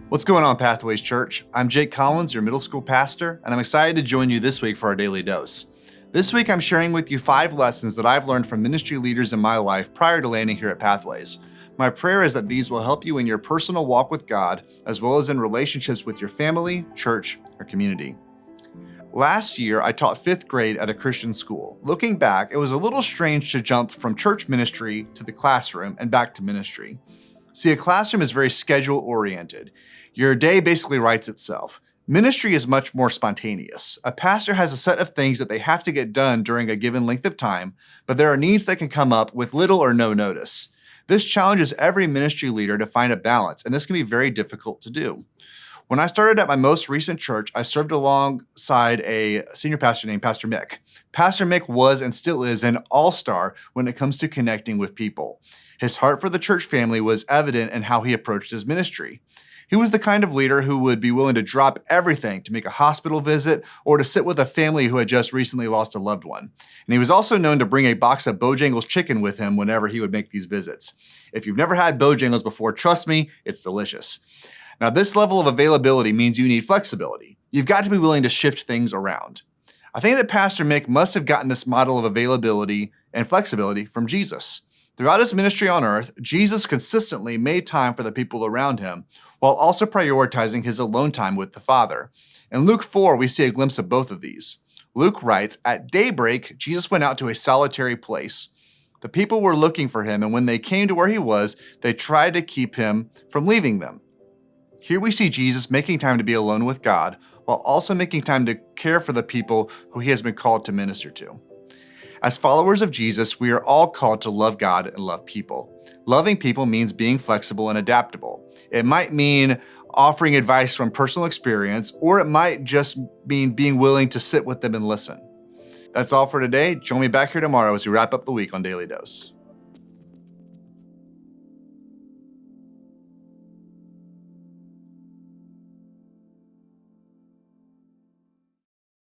What's going on, Pathways Church? I'm Jake Collins, your middle school pastor, and I'm excited to join you this week for our daily dose. This week, I'm sharing with you 5 lessons that I've learned from ministry leaders in my life prior to landing here at Pathways. My prayer is that these will help you in your personal walk with God, as well as in relationships with your family, church, or community. Last year, I taught 5th grade at a Christian school. Looking back, it was a little strange to jump from church ministry to the classroom and back to ministry. See, a classroom is very schedule-oriented. Your day basically writes itself. Ministry is much more spontaneous. A pastor has a set of things that they have to get done during a given length of time, but there are needs that can come up with little or no notice. This challenges every ministry leader to find a balance, and this can be very difficult to do. When I started at my most recent church, I served alongside a senior pastor named Pastor Mick. Pastor Mick was and still is an all-star when it comes to connecting with people. His heart for the church family was evident in how he approached his ministry. He was the kind of leader who would be willing to drop everything to make a hospital visit or to sit with a family who had just recently lost a loved one. And he was also known to bring a box of Bojangles chicken with him whenever he would make these visits. If you've never had Bojangles before, trust me, it's delicious. Now, this level of availability means you need flexibility. You've got to be willing to shift things around. I think that Pastor Mick must have gotten this model of availability and flexibility from Jesus. Throughout his ministry on earth, Jesus consistently made time for the people around him, while also prioritizing his alone time with the Father. In Luke 4, we see a glimpse of both of these. Luke writes, "At daybreak, Jesus went out to a solitary place. The people were looking for him, and when they came to where he was, they tried to keep him from leaving them." Here we see Jesus making time to be alone with God, while also making time to care for the people who he has been called to minister to. As followers of Jesus, we are all called to love God and love people. Loving people means being flexible and adaptable. It might mean offering advice from personal experience, or it might just mean being willing to sit with them and listen. That's all for today. Join me back here tomorrow as we wrap up the week on Daily Dose.